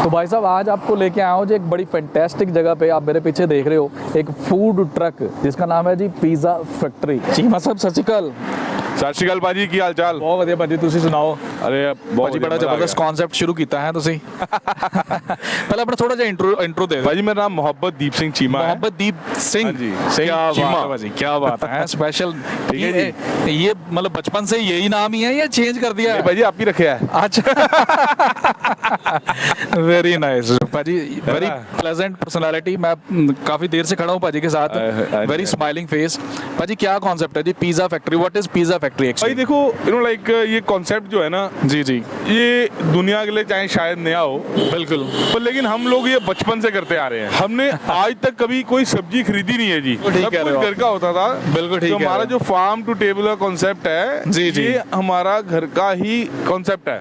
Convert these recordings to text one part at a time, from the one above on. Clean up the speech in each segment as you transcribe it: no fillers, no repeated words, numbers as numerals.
तो भाई साहब आज आपको लेके आया हूँ जो एक बड़ी फैंटास्टिक जगह पे, आप मेरे पीछे देख रहे हो एक फूड ट्रक जिसका नाम है जी पिज़्ज़ा फैक्ट्री। चीमा साहब सत श्री अकाल। ਸਤਿ ਸ਼੍ਰੀ ਅਕਾਲ ਭਾਜੀ, ਕੀ ਹਾਲ ਚਾਲ? बहुत ਵਧੀਆ भाजी, तुसी सुनाओ। अरे भाजी बड़ा जबरदस्त कॉन्सेप्ट शुरू किया है तुसी। पहले अपना थोड़ा सा इंट्रो दे दो। भाजी मेरा नाम मोहब्बत दीप सिंह चीमा है। मोहब्बत दीप सिंह जी, क्या चीमा। बात है भाजी, क्या बात है स्पेशल। ठीक है जी। ये मतलब बचपन से यही नाम ही है या चेंज कर दिया है? भाजी आप ही रखे है। अच्छा वेरी नाइस भाजी, वेरी हाँ। Pleasant personality. मैं काफी देर से खड़ा हूँ भाजी के साथ, वेरी स्माइलिंग फेस। भाजी क्या कॉन्सेप्ट है जी pizza factory? What is pizza factory भाई एक्चुअली? देखो लाइक ये कॉन्सेप्ट जो है ना, जी जी ये दुनिया के लिए चाहे शायद नया हो, बिल्कुल। पर लेकिन हम लोग ये बचपन से करते आ रहे हैं। हमने आज तक कभी कोई सब्जी खरीदी नहीं है जी। ठीक सब कह रहे कुछ हो घर का होता था। बिल्कुल ठीक तो है। हमारा जो फार्म टू टेबल का कॉन्सेप्ट है जी, जी। ये हमारा घर का ही कॉन्सेप्ट है।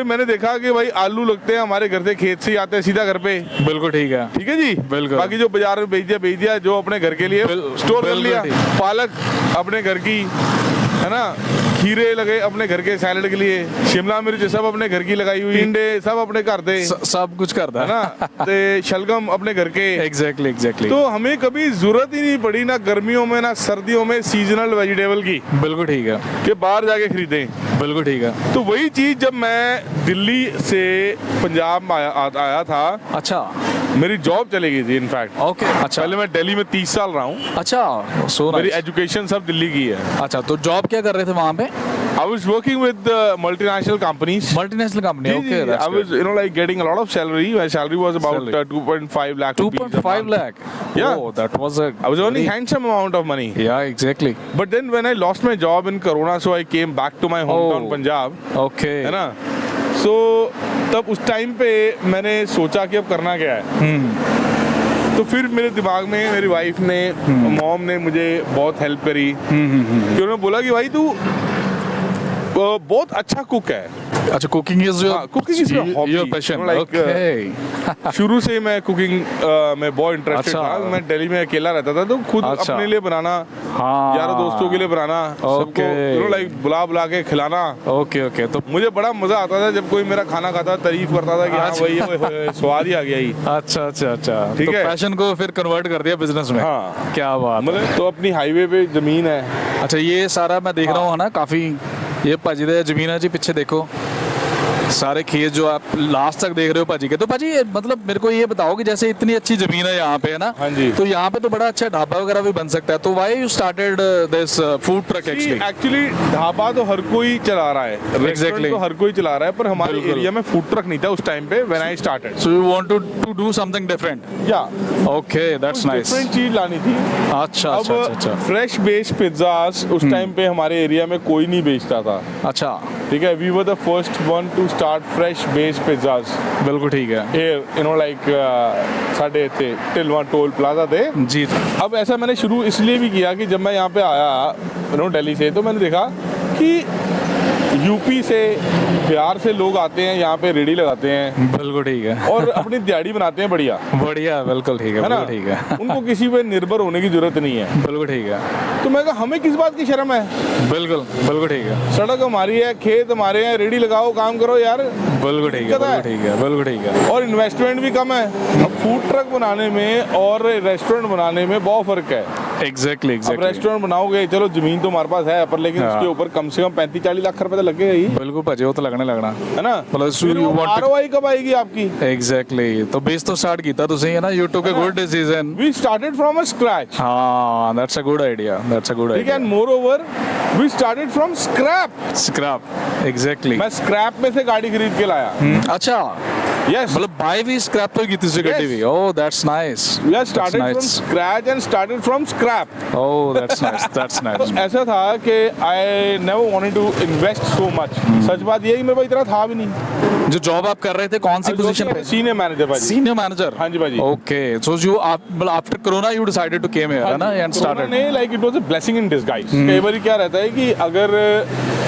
मैंने देखा कि भाई आलू लगते हैं हमारे घर से, खेत से ही आते हैं सीधा घर पे। बिल्कुल ठीक है। ठीक है जी, बिल्कुल। बाकी जो बाजार में बेच दिया जो अपने घर के लिए स्टोर कर बिल्कुल लिया। ठीक। पालक अपने घर की है ना, खीरे लगे अपने घर के सैलेड के लिए, शिमला मिर्च सब अपने घर की लगाई हुई, टिंडे सब अपने घर दे, सब कुछ करता है ना, ते शलगम अपने घर के। एग्जैक्टली तो हमें कभी जरूरत ही नहीं पड़ी ना गर्मियों में ना सर्दियों में सीजनल वेजिटेबल की बिल्कुल ठीक है। कि बाहर जाके खरीदें। बिल्कुल ठीक है। तो वही चीज जब मैं दिल्ली से पंजाब में आया था, अच्छा मेरी जॉब चली गई थी इनफैक्ट। ओके अच्छा। पहले मैं दिल्ली में 30 साल रहा हूँ। अच्छा सो मेरी एजुकेशन सब दिल्ली की है। अच्छा तो जॉब क्या कर रहे थे वहाँ पे? I was working with multinational companies. Multinational company. Okay I was like getting a lot of salary. My salary was about 2.5 lakh rupees. 2.5 lakh. Yeah. Oh, that was a I was earning very- handsome amount of money. Yeah, exactly. But then when I lost my job in Corona, so I came back to my hometown Oh. Punjab. Okay. है ना? So तब उस time पे मैंने सोचा कि अब करना क्या है। तो फिर मेरे दिमाग में मेरी वाइफ ने, मॉम ने मुझे बहुत हेल्प करी कि उन्होंने बोला कि भाई तू बहुत अच्छा कुक है। अच्छा cooking is your cooking is your passion. Okay. शुरू से मैं कुकिंग में बहुत इंटरेस्टेड अच्छा। था। मैं दिल्ली में अकेला रहता था तो खुद अच्छा। अपने लिए बनाना, हाँ यारों दोस्तों के लिए बनाना, सबको लाइक बुला के खिलाना। Okay okay. तो मुझे बड़ा मजा आता था जब कोई मेरा खाना खाता, तारीफ करता था कि हाँ अच्छा। भाई स्वाद ही आ गया ही। अच्छा अच्छा अच्छा। ठीक तो है। पैशन को फिर कन्वर्ट कर दिया बिजनेस में। हाँ। क्या बात है। मतलब तो अपनी हाईवे पे जमीन है। अच्छा ये सारा मैं देख रहा हूँ ना, काफी ये भाजी दे जमीन है जी, पीछे देखो सारे खेत जो आप लास्ट तक देख रहे हो भाजी के। तो भाजी मतलब मेरे को ये बताओ कि जैसे इतनी अच्छी जमीन है यहाँ पे, है ना? हाँ जी। तो यहाँ पे तो बड़ा अच्छा ढाबा वगैरह भी बन सकता है। तो why you started this food truck actually dhaba तो हर कोई चला रहा है, रेस्टोरेंट तो हर कोई चला रहा है, पर हमारे बिल्कुल। एरिया में फूड ट्रक नहीं था उस टाइम पे when I started. So you want to do something different? या ओके दैट्स नाइस। डिफरेंट चीज लानी थी। अच्छा अच्छा अब अच्छा। फ्रेश बेस्ड पिज्जास उस टाइम पे हमारे एरिया में कोई नहीं बेचता था। अच्छा ठीक है, we were the first one to start fresh based pizzas. बिल्कुल ठीक है। हियर लाइक साढ़े थे टिलवा टोल प्लाजा थे जी। अब ऐसा मैंने शुरू इसलिए भी किया कि जब मैं यहाँ पे आया दिल्ली से, तो मैंने देखा कि यूपी से, बिहार से लोग आते हैं यहाँ पे रेडी लगाते हैं बिल्कुल ठीक है। और अपनी दिहाड़ी बनाते हैं बढ़िया, बढ़िया। बिल्कुल ठीक है। है ना? बिल्कुल ठीक है। उनको किसी पे निर्भर होने की जरूरत नहीं है। बिल्कुल ठीक है। तो मैं कहा हमें किस बात की शर्म है? बिल्कुल बिल्कुल ठीक है। सड़क हमारी है, खेत हमारे हैं, रेडी लगाओ, काम करो यार। बिल्कुल ठीक है। दिक्कत है। बिल्कुल ठीक है। बिल्कुल ठीक है। और इन्वेस्टमेंट भी कम है। अब फूड ट्रक बनाने में और रेस्टोरेंट बनाने में बहुत फर्क है। एग्जैक्टली अब एग्जैक्टली। रेस्टोरेंट बनाओगे, चलो जमीन तो हमारे पास है, पर लेकिन हाँ। उसके ऊपर कम से कम 35-40 लाख रुपए तो लगेगा ही, बिल्कुल भाजी, वो तो लगने लगना है ना? मतलब फिर you want to- ROI कब आएगी आपकी? एग्जैक्टली। तो बेस तो स्टार्ट किया तुसी, है ना? You took a good decision. We started from a scratch. हाँ that's a good idea. That's a good ठीक है, idea. and moreover we started from scrap. Scrap exactly. मैं स्क्रैप में से गाड़ी खरीद के लाया। अच्छा Yes. मतलब बाय भी स्क्रैप तो की थी गड्डी भी। Oh that's nice. We have started from scratch and started from scrap. Oh that's nice. That's nice. ऐसा था कि I never wanted to invest so much. सच बात ये है कि मेरे पास इतना था भी नहीं। जो जॉब आप कर रहे थे कौन सी पोजीशन पे? सीनियर मैनेजर भाजी। Senior manager. हाँ जी भाजी। Okay so you after corona you decided to came here, है ना? And started. नहीं, like it was a blessing in disguise. कई बार क्या रहता है कि अगर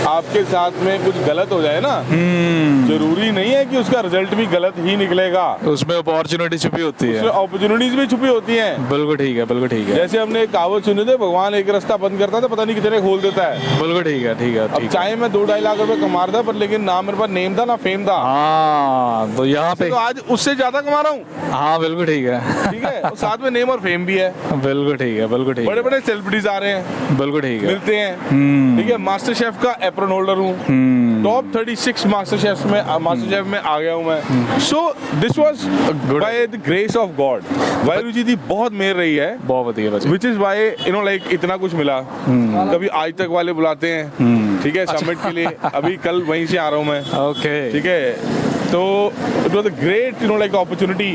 आपके साथ में कुछ गलत हो जाए ना, जरूरी नहीं है कि उसका रिजल्ट भी गलत ही निकलेगा, उसमें अपॉर्चुनिटी छुपी होती है, उसमें अपॉर्चुनिटीज भी छुपी होती हैं। बिल्कुल ठीक है, बिल्कुल ठीक है, जैसे हमने एक कहावत सुनी थी, भगवान एक रास्ता बंद करता है तो पता नहीं कितने खोल देता है। बिल्कुल ठीक है, ठीक है, अब ठीक है। चाहे मैं 2-2.5 लाख रुपए कमा रहा था, पर लेकिन ना मेरे पास नेम था ना फेम था, हाँ तो यहाँ पे तो आज उससे ज्यादा कमा रहा हूँ। हाँ बिल्कुल ठीक है, ठीक है, और साथ में नेम और फेम भी है। बिल्कुल ठीक है, बिल्कुल ठीक बड़े है, बड़े सेलिब्रिटीज आ रहे हैं, बिल्कुल ठीक है। मिलते हैं। ठीक है, मास्टर शेफ का एप्रन होल्डर हूँ, टॉप 36 मास्टर शेफ में आ गया हूँ मैं। So this was by the grace of God. Waheguru ji दी बहुत मेहर रही है, बहुत बढ़िया भाजी। विच इज वाई लाइक इतना कुछ मिला। कभी आज तक वाले बुलाते हैं, ठीक है, समिट के लिए। अभी कल वहीं से आ रहा हूँ मैं, ओके, ठीक है। तो it was a great like opportunity,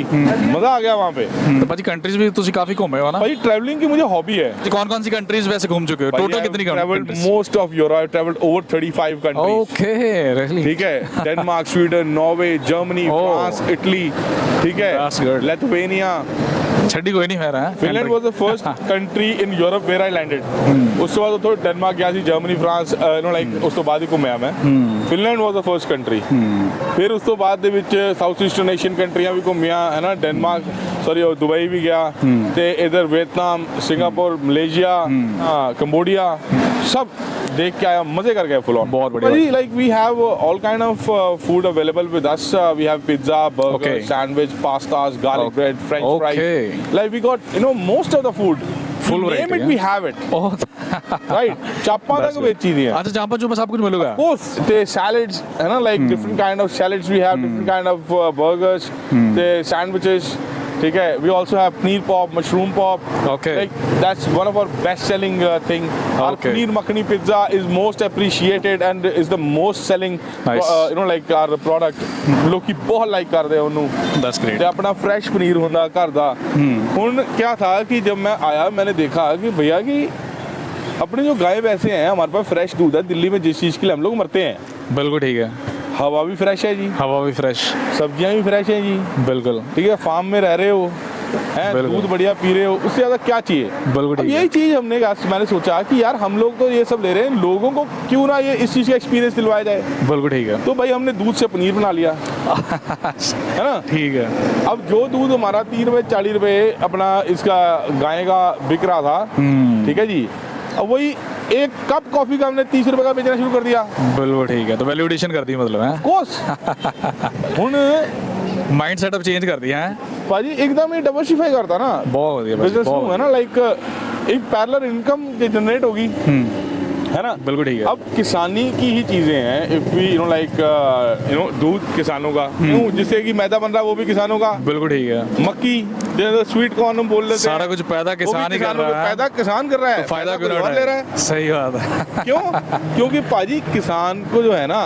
मजा आ गया वहाँ पे। तो भाजी कंट्रीज भी तुसी काफी घूमे हो ना भाई ट्रैवलिंग की मुझे हॉबी है। कौन कौन सी कंट्रीज वैसे घूम चुके हो, टोटल कितनी travelled countries? Most of Europe, I travelled over 35 countries. Okay really, ठीक है, Denmark, Sweden, Norway, Germany, Oh. France, Italy, ठीक That's है, good. लिथुआनिया। छड्डी कोई नहीं है रहा Finland was the first country in Europe where I landed. ਉਸ ਤੋਂ ਬਾਅਦ ਥੋੜਾ ਡੈਨਮਾਰਕ ਗਿਆ ਸੀ, ਜਰਮਨੀ, ਫਰਾਂਸ, ਲਾਈਕ ਉਸ ਤੋਂ ਬਾਅਦ ਹੀ ਘੁੰਮਿਆ ਮੈਂ। Finland was the first country. ਫਿਰ ਉਸ ਤੋਂ ਬਾਅਦ ਦੇ ਵਿੱਚ ਸਾਊਥ ਈਸਟਰਨ ਏਸ਼ੀਅਨ ਕੰਟਰੀਆਂ ਵੀ ਘੁੰਮੀਆਂ ਹੈ ਨਾ, ਡੈਨਮਾਰਕ, ਸੌਰੀ ਦੁਬਈ ਵੀ ਗਿਆ, ਤੇ ਇਧਰ ਵਿयतनाम, ਸਿੰਗਾਪੁਰ, ਮਲੇਸ਼ੀਆ, ਕੰਬੋਡੀਆ, ਸਭ देख के आया, मजे कर गए फुल ऑन। बहुत बढ़िया। Like we have all kind of food available with us. We have pizza, burger, Okay. Sandwich, pastas, garlic bread, french Okay. fries. Like we got most of the food. Full You name variety, it, we have it. Right? चापा तक बेची दी है। अच्छा चापा चुपा सब कुछ मिलेगा? Of course, the salads, है ना, like different kind of salads we have, different kind of burgers, the sandwiches. ठीक है, we also have paneer pop, mushroom pop. Okay. Like that's one of our best selling thing. Our Okay. paneer makhani pizza is most appreciated and is the most selling. Nice. Like our product. ਲੋਕੀ ਬਹੁਤ like ਕਰਦੇ ਆ ਉਹਨੂੰ। That's great. ਤੇ ਆਪਣਾ fresh paneer ਹੁੰਦਾ घर ਦਾ। ਹੁਣ क्या था कि जब मैं आया मैंने देखा कि भैया कि अपने जो गाय भैंसे हैं, हमारे पास फ्रेश दूध है। दिल्ली में जिस चीज़ के लिए हम लोग मरते हैं, बिल्कुल ठीक है, हवा भी फ्रेश है जी, हवा भी फ्रेश, सब्जियां भी फ्रेश हैं जी, बिल्कुल ठीक है, फार्म में रह रहे हो, हैं, बिल्कुल। दूध बढ़िया पी रहे हो, उससे ज़्यादा क्या चाहिए। बिल्कुल अब ठीक यही है, चीज़ मैंने सोचा कि यार हम लोग तो ये सब ले रहे हैं, लोगों को क्यों ना ये इस चीज़ का एक्सपीरियंस दिलवाया जाए। बिल्कुल ठीक है, तो भाई हमने दूध से पनीर बना लिया, है ना। ठीक है, अब जो दूध हमारा 30 रुपये 40 रुपये अपना इसका गाय का बिक रहा था, ठीक है जी, अब वही एक कप कॉफी का हमने 30 रुपये का बेचना शुरू कर दिया। बिल्कुल ठीक है। तो वैल्यू एडिशन कर दी मतलब है, कोर्स ਹੁਣ माइंड सेटअप चेंज कर दिया है, ਭਾਜੀ एकदम ही डाइवर्सिफाई करता ना बहुत बढ़िया भाजी, बिजनेस बहुत में, है ना, लाइक एक पैरेलल इनकम जनरेट होगी, है ना। बिल्कुल ठीक है, अब किसानी की ही चीजें हैं। इफ वी लाइक दूध किसानों का, जिससे कि मैदा बन रहा है वो भी किसानों का, बिल्कुल ठीक है, मक्की स्वीट कॉर्न हम बोल लेते हैं, सारा कुछ पैदा वो भी किसान ही कर किसानों रहा का, है, पैदा किसान कर रहा है, तो फायदा क्यों कोई और ले रहा है। सही बात है, क्यों? क्योंकि पाजी किसान को जो है ना,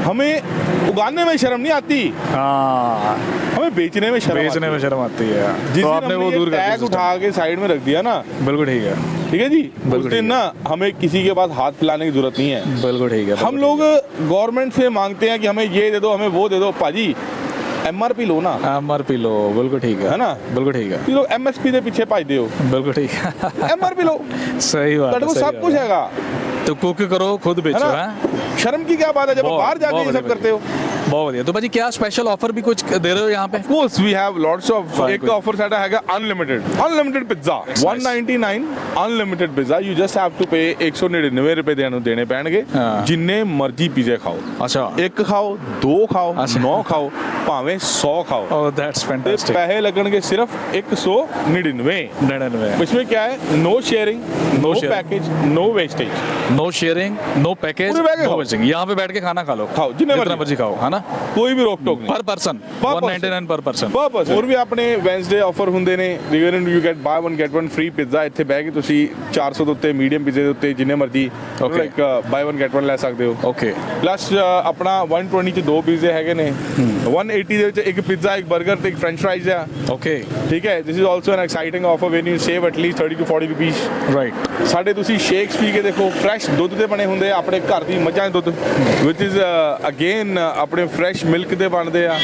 हमें उगाने में शर्म नहीं आती, हाँ हमें बेचने में शर्म बेचने में शर्म आती है, जिस तो दिन आपने वो हमने दूर ये कर टैग दिया उठा के साइड में रख दिया ना, बिल्कुल ठीक है, ठीक है जी, उस बिल्कुल दिन ना हमें किसी के पास हाथ फैलाने की जरूरत नहीं है। बिल्कुल ठीक है, हम लोग गवर्नमेंट से मांगते हैं कि हमें ये दे दो, हमें वो दे दो। पाजी MRP लो ना, MRP लो, बिल्कुल ठीक है ना, बिल्कुल ठीक है, तुम लोग MSP के पीछे भाजते हो, बिल्कुल ठीक है, MRP लो, सही बात तेरे को है, सही सब कुछ बात हैगा, है। तो कुक करो खुद है बेचो, ना। है शर्म की क्या बात है जब आप बहुत- बाहर जाके बहुत ये सब बढ़िया, करते हो। बहुत बढ़िया। तो भाजी क्या स्पेशल ऑफर भी कुछ दे रहे हो यहाँ पे? Of course we have lots of, Fine, एक good. ऑफर साडा हैगा unlimited pizza, Nice. 199 unlimited pizza. You just have to pay 199 रुपए देने पैणगे, हाँ। जिन्ने मर्जी पिज्जे खाओ, अच्छा, एक खाओ, 2 खाओ, अच्छा। 9 खाओ, भावें 100 खाओ, ओह दैट्स ते फैंटास्टिक, पैसे लगणगे सिर्फ 199। 99, इसमें क्या है, no sharing, no sharing. Package, no wastage, no sharing, no package, पूरे बैग नो खाओ। वेस्टिंग। यहाँ पे बैठ के खाना खा लो, खाओ, जितने जितना मर्जी। मर्जी खाओ, है ना, कोई भी रोक टोक नहीं। पर पर्सन Per 199 पर पर्सन, ਬਸ ਹੋਰ ਵੀ ਆਪਣੇ ਵੈਂਸਡੇ ਆਫਰ ਹੁੰਦੇ ਨੇ, river and you get ਬਾय 1 get 1 free pizza. ਇੱਥੇ ਬਹਿ ਕੇ ਤੁਸੀਂ 400 ਦੇ ਉੱਤੇ ਮੀਡੀਅਮ ਪਿਜ਼ੇ ਦੇ ਉੱਤੇ ਜਿੰਨੇ ਮਰਜ਼ੀ Okay. ਲਾਈਕ ਬਾय 1 ਗੈਟ 1 ਲੈ ਸਕਦੇ ਹੋ। ओके, ਪਲੱਸ ਆਪਣਾ 120 ਚ 2 ਪੀਜ਼ੇ ਹੈਗੇ ਨੇ, 180 ਦੇ ਵਿੱਚ ਇੱਕ ਪਿਜ਼ਾ, ਇੱਕ 버ਗਰ ਤੇ ਇੱਕ ਫ੍ਰੈਂਚ ਫ੍ਰਾਈਜ਼ ਆ, ओके, ਠੀਕ ਹੈ। This is also N exciting offer when you save at least 30 to 40 rupees. Right, ਸਾਡੇ ਤੁਸੀਂ ਸ਼ੇਕਸ ਪੀ ਕੇ ਦੇਖੋ, ਫਰੈਸ਼ ਦੁੱਧ ਦੇ ਬਣੇ ਹੁੰਦੇ ਆ, ਆਪਣੇ ਘਰ ਦੀ ਮੱਝਾਂ ਦੇ ਦੁੱਧ, ਵਿਚ ਇਜ਼ ਅਗੇਨ ਆਪਣੇ ਆਪਣੇ ਫਰੈਸ਼ ਮਿਲਕ ਦੇ ਬਣਦੇ ਆ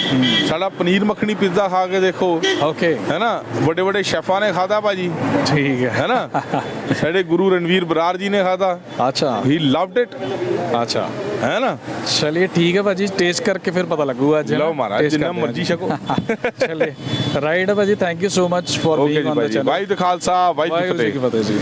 ਸਾਡਾ ਪਨੀਰ ਮੱਖਣੀ ਪੀਜ਼ਾ ਖਾ ਕੇ ਦੇਖੋ ਓਕੇ ਹੈ ਨਾ ਵੱਡੇ ਵੱਡੇ ਸ਼ੈਫਾਂ ਨੇ ਖਾਦਾ ਭਾਜੀ ਠੀਕ ਹੈ ਹੈ ਨਾ ਸਾਡੇ ਗੁਰੂ ਰਣਵੀਰ ਬਰਾੜ ਜੀ ਨੇ ਖਾਦਾ ਅੱਛਾ ਹੀ ਲਵਡ ਇਟ ਅੱਛਾ ਹੈ ਨਾ चलिए ठीक है भाजी टेस्ट करके फिर पता लगूगा आज है ना? ਲਓ ਮਹਾਰਾਜ Taste ਜਿੰਨਾ करते हैं ਮਰਜੀ जी। ਛਕੋ चलिए राइट है भाजी thank you so much for okay being ਜੀ on the Bhai channel Waheguru ji ਕਾ ਖਾਲਸਾ ਵਾਹਿਗੁਰੂ ਜੀ वाहिगुरू जी ਕੀ की ਫਤਿਹ फतेह जी